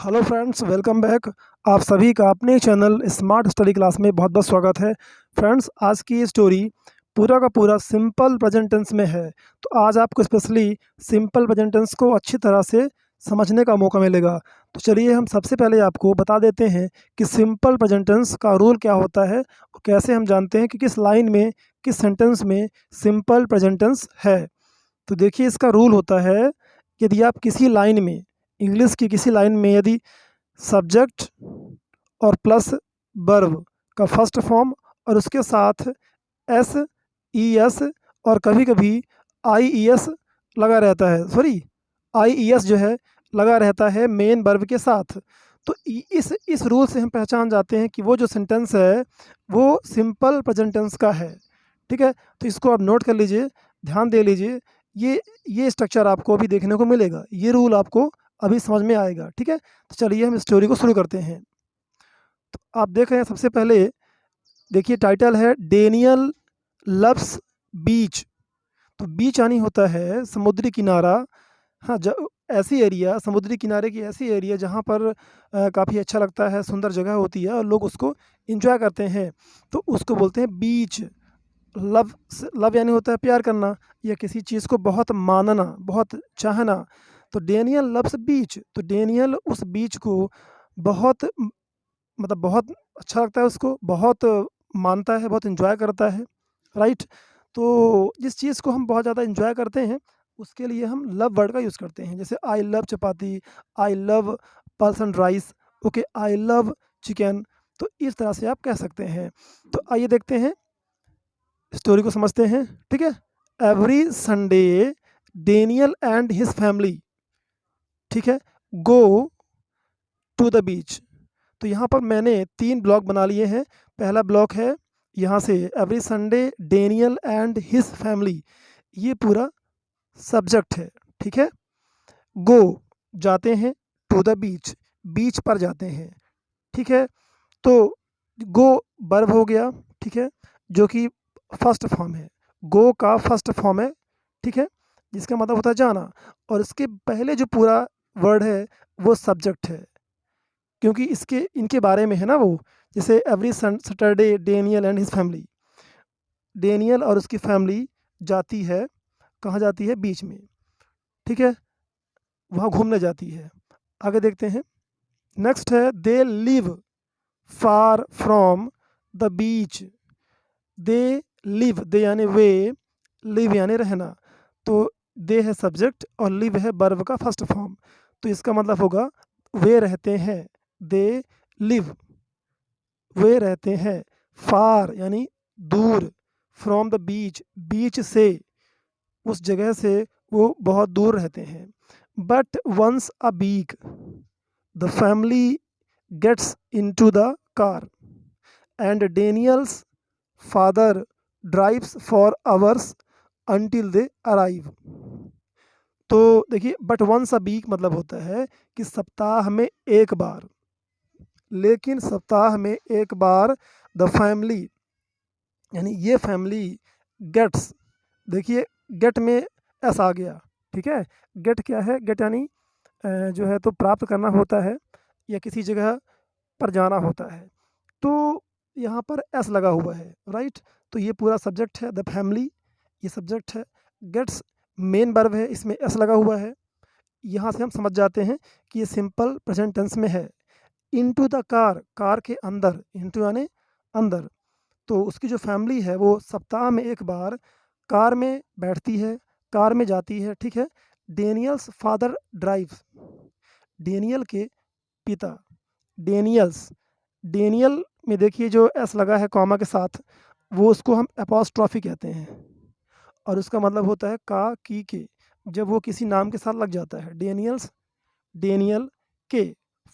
Hello friends, welcome back. आप सभी का अपने चैनल स्मार्ट स्टडी क्लास में बहुत बहुत स्वागत है। फ्रेंड्स, आज की ये स्टोरी पूरा का पूरा सिंपल प्रेजेंट टेंस में है। तो आज आपको स्पेशली सिंपल प्रेजेंट टेंस को अच्छी तरह से समझने का मौका मिलेगा। तो चलिए हम सबसे पहले आपको बता देते हैं कि सिंपल प्रेजेंट टेंस का रूल क्या होता है और कैसे हम जानते हैं कि किस लाइन में, किस सेंटेंस में सिंपल प्रेजेंट टेंस है। तो देखिए, इसका रूल होता है, यदि आप किसी लाइन में, इंग्लिश की किसी लाइन में, यदि सब्जेक्ट और प्लस वर्ब का फर्स्ट फॉर्म और उसके साथ एस, ई एस और कभी कभी आई ई एस लगा रहता है, आई ई एस जो है लगा रहता है मेन वर्ब के साथ, तो इस रूल से हम पहचान जाते हैं कि वो जो सेंटेंस है वो सिंपल प्रेजेंट टेंस का है। ठीक है, तो इसको आप नोट कर लीजिए, ध्यान दे लीजिए। ये स्ट्रक्चर आपको अभी देखने को मिलेगा, ये रूल आपको अभी समझ में आएगा। ठीक है, तो चलिए हम स्टोरी को शुरू करते हैं। तो आप देख रहे हैं, सबसे पहले देखिए टाइटल है डेनियल लव्स बीच। तो बीच यानी होता है समुद्री किनारा। हाँ, ऐसी एरिया, समुद्री किनारे की ऐसी एरिया जहाँ पर काफ़ी अच्छा लगता है, सुंदर जगह होती है और लोग उसको इंजॉय करते हैं, तो उसको बोलते हैं बीच। लव यानी होता है प्यार करना या किसी चीज़ को बहुत मानना, बहुत चाहना। तो डेनियल लव्स बीच, तो डेनियल उस बीच को बहुत मतलब बहुत अच्छा लगता है, उसको बहुत मानता है, बहुत एंजॉय करता है। राइट, तो जिस चीज़ को हम बहुत ज़्यादा एंजॉय करते हैं उसके लिए हम लव वर्ड का यूज़ करते हैं। जैसे आई love chapati, I love person rice, okay, I love chicken. तो इस तरह से आप कह सकते हैं। तो आइए देखते हैं, स्टोरी को समझते हैं। ठीक है, every Sunday Daniel and his family, ठीक है, गो टू द बीच। तो यहाँ पर मैंने 3 ब्लॉक बना लिए हैं। पहला ब्लॉक है यहाँ से, every Sunday Daniel and his family, ये पूरा सब्जेक्ट है। ठीक है, गो जाते हैं, टू द बीच बीच पर जाते हैं। ठीक है, तो गो वर्ब हो गया, ठीक है, जो कि फर्स्ट फॉर्म है, गो का फर्स्ट फॉर्म है। ठीक है, जिसका मतलब होता है जाना, और इसके पहले जो पूरा वर्ड है वो सब्जेक्ट है, क्योंकि इसके इनके बारे में है ना वो। जैसे every Saturday Daniel and his family, Daniel और उसकी फैमिली जाती है, कहाँ जाती है? बीच में। ठीक है, वहाँ घूमने जाती है। आगे देखते हैं, नेक्स्ट है they live far from the beach. They live, they यानी वे, लिव यानी रहना। तो दे है सब्जेक्ट और लिव है वर्ब का फर्स्ट फॉर्म, तो इसका मतलब होगा वे रहते हैं। दे लिव, वे रहते हैं। फार यानी दूर, फ्रॉम द बीच, बीच से, उस जगह से वो बहुत दूर रहते हैं। But once a week the family gets into the car and Daniel's father drives for hours until they arrive. तो देखिए, बट वंस अ वीक मतलब होता है कि सप्ताह में एक बार, लेकिन सप्ताह में एक बार द फैमिली, यानी ये फैमिली गेट्स, देखिए गेट में एस आ गया। ठीक है, गेट क्या है? गेट यानी जो है तो प्राप्त करना होता है या किसी जगह पर जाना होता है, तो यहाँ पर एस लगा हुआ है। राइट, तो ये पूरा सब्जेक्ट है, द फैमिली ये सब्जेक्ट है, गेट्स मेन वर्ब है, इसमें एस लगा हुआ है। यहाँ से हम समझ जाते हैं कि ये सिंपल प्रेजेंट टेंस में है। इनटू द कार, कार के अंदर, इनटू यानी अंदर, तो उसकी जो फैमिली है वो सप्ताह में एक बार कार में बैठती है, कार में जाती है। ठीक है, डेनियल्स फादर ड्राइव्स, डेनियल के पिता, डेनियल्स, डेनियल में देखिए जो एस लगा है कॉमा के साथ, वो उसको हम एपॉस्ट्रॉफी कहते हैं, और उसका मतलब होता है का की के, जब वो किसी नाम के साथ लग जाता है। डेनियल्स, डेनियल के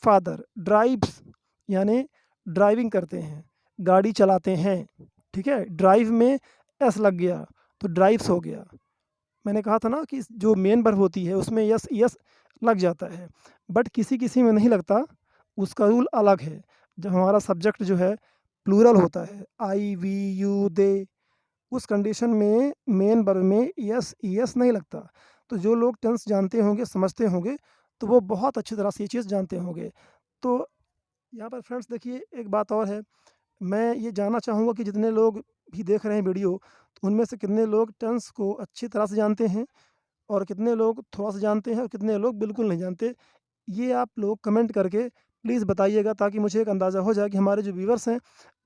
फादर ड्राइव्स यानी ड्राइविंग करते हैं, गाड़ी चलाते हैं। ठीक है, ड्राइव में एस लग गया तो ड्राइव्स हो गया। मैंने कहा था ना कि जो मेन वर्ब होती है उसमें यस यस लग जाता है, बट किसी किसी में नहीं लगता, उसका रूल अलग है। जब हमारा सब्जेक्ट जो है प्लूरल होता है, आई वी यू दे, उस कंडीशन में मेन वर्ब में यस यस नहीं लगता। तो जो लोग टेंस जानते होंगे, समझते होंगे, तो वो बहुत अच्छी तरह से ये चीज़ जानते होंगे। तो यहाँ पर फ्रेंड्स देखिए एक बात और है, मैं ये जानना चाहूँगा कि जितने लोग भी देख रहे हैं वीडियो, तो उनमें से कितने लोग टेंस को अच्छी तरह से जानते हैं और कितने लोग थोड़ा-सा जानते हैं और कितने लोग बिल्कुल नहीं जानते। ये आप लोग कमेंट करके प्लीज़ बताइएगा, ताकि मुझे एक अंदाज़ा हो जाए कि हमारे जो व्यूअर्स हैं,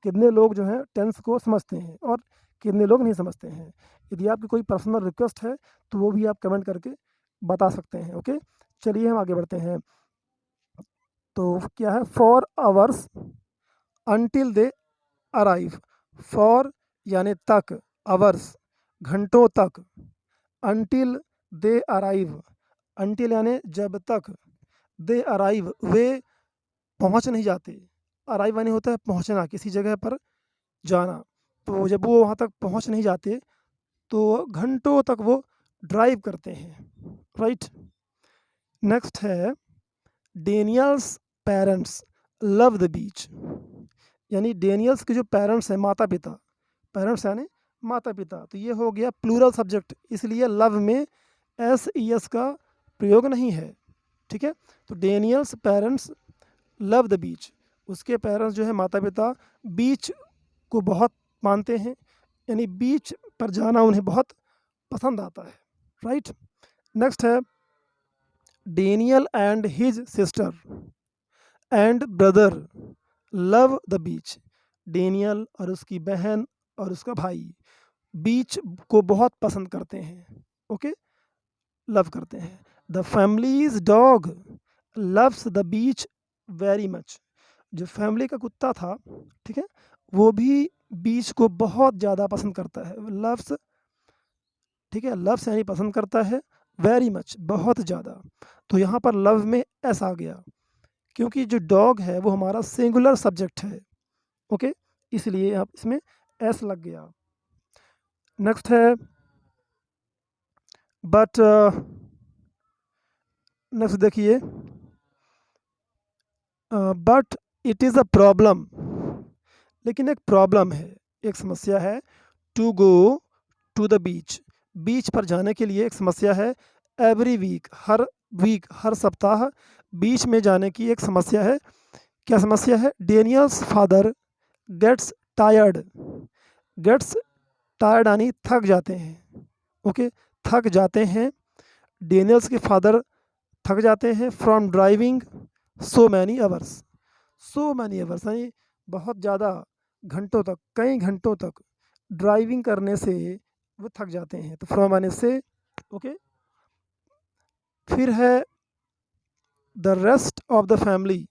कितने लोग जो हैं टेंस को समझते हैं और कितने लोग नहीं समझते हैं। यदि आपकी कोई पर्सनल रिक्वेस्ट है, तो वो भी आप कमेंट करके बता सकते हैं, ओके? चलिए हम आगे बढ़ते हैं। तो क्या है, for hours until they arrive. For यानी तक, आवर्स घंटों तक, अंटिल दे अराइव, अंटिल यानी जब तक, दे अराइव वे पहुंच नहीं जाते। अराइव यानी होता है पहुंचना, किसी जगह पर जाना। तो जब वो वहाँ तक पहुंच नहीं जाते, तो घंटों तक वो ड्राइव करते हैं, राइट। नेक्स्ट है, Daniels parents love the beach. यानी डेनियल्स के जो पेरेंट्स हैं, माता पिता, पेरेंट्स यानी माता पिता, तो ये हो गया प्लूरल सब्जेक्ट, इसलिए लव में एस ई एस का प्रयोग नहीं है, ठीक है। तो डेनियल्स पेरेंट्स लव द बीच, उसके पेरेंट्स जो है माता पिता बीच को बहुत मानते हैं, यानी बीच पर जाना उन्हें बहुत पसंद आता है, राइट। नेक्स्ट है, Daniel and his sister and brother love the beach. Daniel और उसकी बहन और उसका भाई बीच को बहुत पसंद करते हैं, ओके, लव करते हैं। The families dog loves the beach very much. जो फैमिली का कुत्ता था, ठीक है, वो भी बीच को बहुत ज़्यादा पसंद करता है, लव्स, ठीक है, लव्स यानी पसंद करता है, वेरी मच बहुत ज़्यादा। तो यहाँ पर लव में एस आ गया, क्योंकि जो डॉग है वो हमारा सिंगुलर सब्जेक्ट है, ओके, इसलिए आप इसमें एस लग गया। नेक्स्ट है, बट नेक्स्ट देखिए, but it is a problem, लेकिन एक प्रॉब्लम है, एक समस्या है, to go to the beach, beach पर जाने के लिए एक समस्या है। एवरी वीक हर सप्ताह बीच में जाने की एक समस्या है। क्या समस्या है? Daniel's father gets tired, gets tired यानी थक जाते हैं, ओके, थक जाते हैं। डेनियल्स के फादर थक जाते हैं from driving so many hours, so many hours यानी बहुत ज़्यादा घंटों तक, कई घंटों तक ड्राइविंग करने से वो थक जाते हैं, तो फ्रॉम आने से, ओके। फिर है, the rest of the family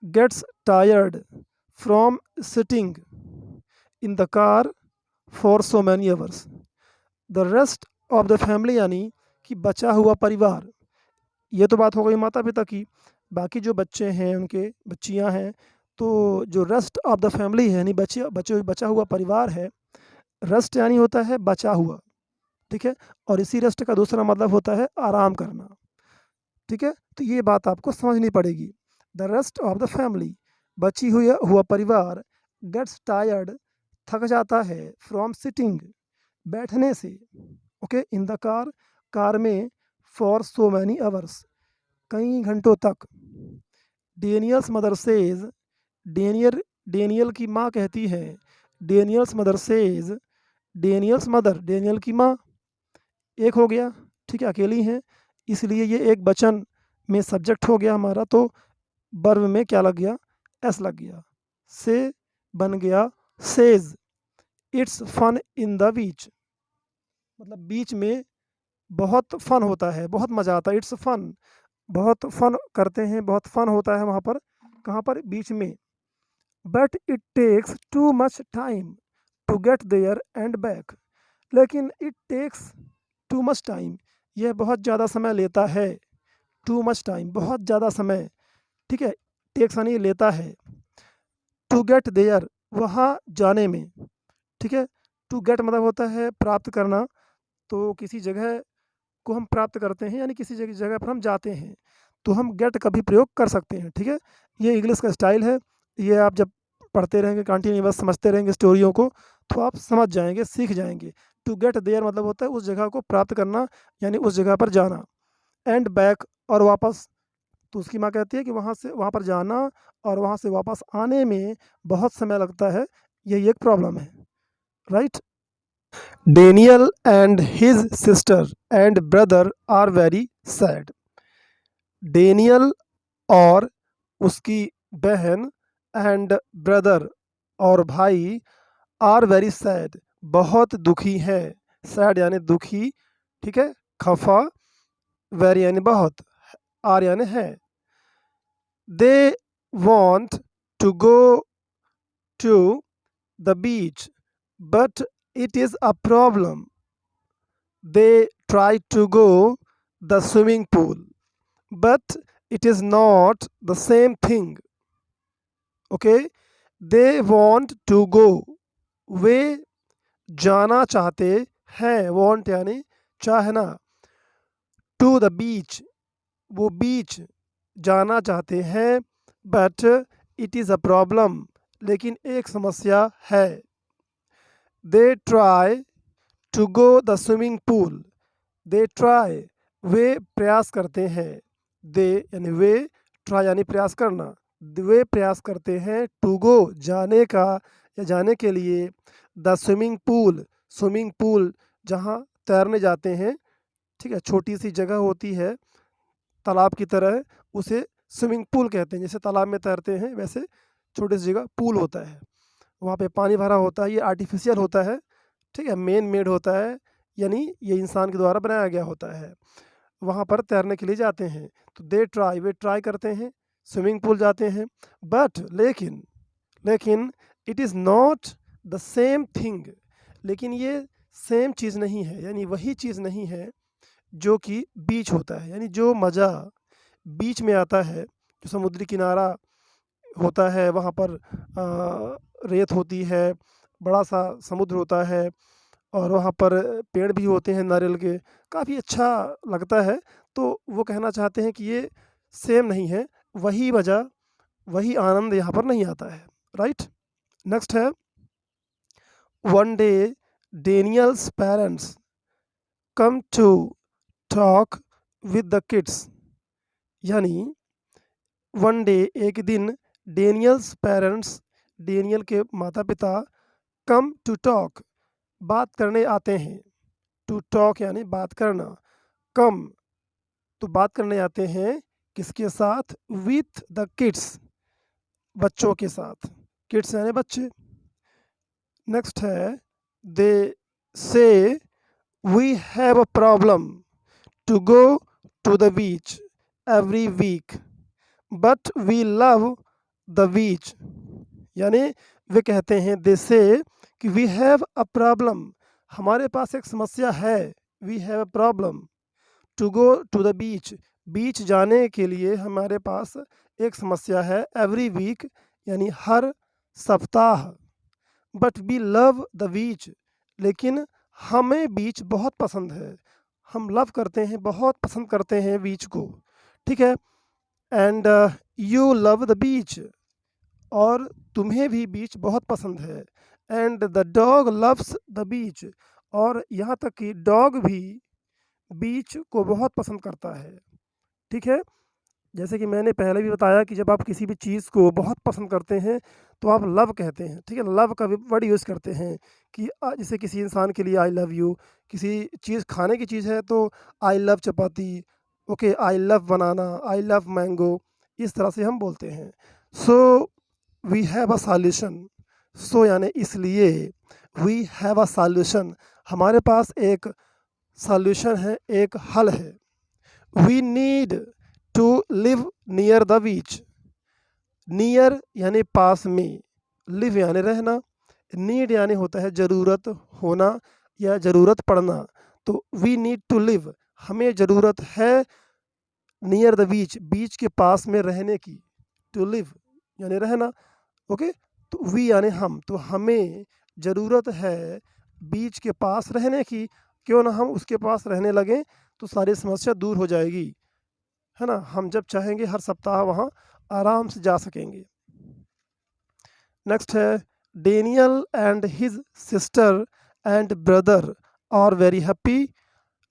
gets tired from sitting in the car for so many hours. The rest of the family यानी कि बचा हुआ परिवार, ये तो बात हो गई माता पिता की। बाकी जो बच्चे हैं, उनके बच्चियां हैं, तो जो रेस्ट ऑफ द फैमिली है यानी बचा हुआ परिवार है। रेस्ट यानी होता है बचा हुआ, ठीक है, और इसी रेस्ट का दूसरा मतलब होता है आराम करना, ठीक है। तो ये बात आपको समझनी पड़ेगी। The rest of the family, बची हुआ परिवार, गेट्स टायर्ड, थक जाता है, फ्रॉम सिटिंग, बैठने से, okay, in the car, car में, फॉर सो मैनी आवर्स, कई घंटों तक। डेनियल्स मदर सेज, डेनियल की माँ कहती है, Daniels mother says, Daniels mother, Daniel की माँ, एक हो गया, ठीक है, अकेली हैं, इसलिए ये एक वचन में सब्जेक्ट हो गया हमारा, तो वर्ब में क्या लग गया? एस लग गया, से बन गया सेज। It's fun in the beach, मतलब बीच में बहुत फन होता है, बहुत मज़ा आता है, इट्स फन, बहुत फन करते हैं, बहुत फन होता है वहाँ पर, कहाँ पर? बीच में। But it takes too much time to get there and back, लेकिन it takes too much time, यह बहुत ज़्यादा समय लेता है, टू मच टाइम, बहुत ज़्यादा समय, ठीक है, टेक्स यानी लेता है, टू गेट देयर, वहाँ जाने में, ठीक है। टू गेट मतलब होता है प्राप्त करना, तो किसी जगह को हम प्राप्त करते हैं, यानी किसी जगह पर हम जाते हैं, तो हम गेट का भी प्रयोग कर सकते हैं, ठीक है। ये इंग्लिश का स्टाइल है, ये आप जब पढ़ते रहेंगे कंटिन्यूअस, समझते रहेंगे स्टोरियों को, तो आप समझ जाएंगे, सीख जाएंगे। टू गेट देयर मतलब होता है उस जगह को प्राप्त करना, यानी उस जगह पर जाना। एंड बैक और वापस, तो उसकी माँ कहती है कि वहाँ से वहाँ पर जाना और वहाँ से वापस आने में बहुत समय लगता है, यही एक प्रॉब्लम है, right. Daniel and his sister and brother are very sad. Daniel और उसकी बहन एंड ब्रदर और भाई आर वेरी सैड बहुत दुखी हैं। सैड यानी दुखी, ठीक है, खफा, वेरी यानी बहुत, आर यानी है। They want to go to the beach but it is a problem. They try to go the swimming pool but it is not the same thing. Okay, they want to go, वे जाना चाहते हैं, want यानी चाहना, to the beach, वो बीच जाना चाहते हैं, but it is a problem, लेकिन एक समस्या है। they try to go the swimming pool, they try, वे प्रयास करते हैं, they यानी वे, try यानी प्रयास करना, वे प्रयास करते हैं टू गो जाने का या जाने के लिए, the swimming pool, swimming pool जहाँ तैरने जाते हैं, ठीक है, छोटी सी जगह होती है तालाब की तरह, उसे स्विमिंग पूल कहते हैं। जैसे तालाब में तैरते हैं वैसे छोटी सी जगह पूल होता है, वहाँ पे पानी भरा होता है, ये आर्टिफिशियल होता है, ठीक है, मैन मेड होता है, यानी ये इंसान के द्वारा बनाया गया होता है। वहाँ पर तैरने के लिए जाते हैं, तो दे ट्राई, वे ट्राई करते हैं, स्विमिंग पूल जाते हैं, बट लेकिन, लेकिन it is not the same thing, लेकिन ये सेम चीज़ नहीं है, यानी वही चीज़ नहीं है जो कि बीच होता है, यानी जो मज़ा बीच में आता है, जो समुद्री किनारा होता है, वहाँ पर रेत होती है, बड़ा सा समुद्र होता है और वहाँ पर पेड़ भी होते हैं नारियल के, काफ़ी अच्छा लगता है। तो वो कहना चाहते हैं कि ये सेम नहीं है, वही मज़ा, वही आनंद यहाँ पर नहीं आता है, राइट। नेक्स्ट है, one day Daniel's parents come to talk with the kids, यानी वन डे एक दिन डेनियल्स पेरेंट्स, डेनियल के माता पिता, कम टू टॉक बात करने आते हैं, टू टॉक यानी बात करना, कम तो बात करने आते हैं किसके साथ, विथ द किड्स, बच्चों के साथ, किड्स यानी बच्चे। नेक्स्ट है, they say we have a problem to go to the beach every week but we love the beach, यानी वे कहते हैं, दे से कि वी हैव अ प्रॉब्लम, हमारे पास एक समस्या है, we have a problem to go to the beach, beach जाने के लिए हमारे पास एक समस्या है, एवरी वीक यानी हर सप्ताह, but we love the beach, लेकिन हमें बीच बहुत पसंद है, हम लव करते हैं, बहुत पसंद करते हैं बीच को, ठीक है। एंड यू लव द बीच, और तुम्हें भी बीच बहुत पसंद है। And the dog loves the beach, और यहाँ तक कि डॉग भी बीच को बहुत पसंद करता है, ठीक है। जैसे कि मैंने पहले भी बताया कि जब आप किसी भी चीज़ को बहुत पसंद करते हैं तो आप लव कहते हैं, ठीक है, लव का भी वर्ड यूज़ करते हैं कि जैसे किसी इंसान के लिए आई लव यू, किसी चीज़ खाने की चीज़ है तो I love chapati, okay, I love banana, I love mango, इस तरह से हम बोलते हैं। So we have a solution, so यानी इसलिए, वी हैव अ सॉल्यूशन, हमारे पास एक सॉल्यूशन है, एक हल है। We need to live near the beach, near यानी पास में, लिव यानी रहना, नीड यानी होता है ज़रूरत होना या ज़रूरत पड़ना, तो वी नीड टू लिव, हमें ज़रूरत है नियर द बीच, बीच के पास में रहने की, टू लिव यानी रहना, ओके। तो वी यानी हम, तो हमें ज़रूरत है बीच के पास रहने की, क्यों ना हम उसके पास रहने लगें तो सारी समस्या दूर हो जाएगी, है ना, हम जब चाहेंगे हर सप्ताह वहाँ आराम से जा सकेंगे। नेक्स्ट है, Daniel and his sister and brother are very happy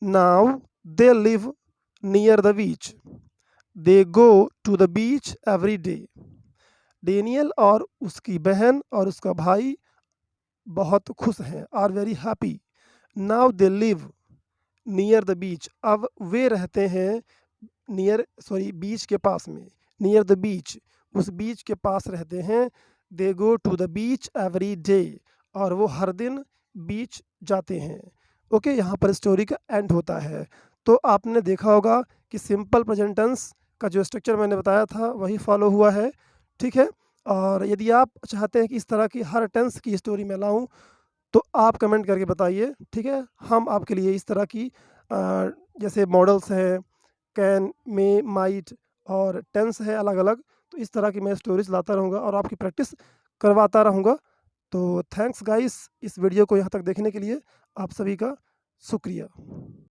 now they live near the beach, they go to the beach every day. Daniel और उसकी बहन और उसका भाई बहुत खुश हैं, are very happy. Now they live near the beach. अब वे रहते हैं बीच के पास में। नियर द बीच, उस बीच के पास रहते हैं। They go to the beach every day, और वो हर दिन बीच जाते हैं। ओके, यहाँ पर स्टोरी का एंड होता है। तो आपने देखा होगा कि सिंपल प्रेजेंट टेंस का जो स्ट्रक्चर मैंने बताया था वही फॉलो हुआ है। ठीक है, और यदि आप चाहते हैं कि इस तरह की हर टेंस की स्टोरी मैं लाऊं तो आप कमेंट करके बताइए। ठीक है, हम आपके लिए इस तरह की जैसे मॉडल्स हैं, कैन, मे, माइट और टेंस है अलग अलग, तो इस तरह की मैं स्टोरीज लाता रहूँगा और आपकी प्रैक्टिस करवाता रहूँगा। तो थैंक्स गाइस, इस वीडियो को यहाँ तक देखने के लिए आप सभी का शुक्रिया।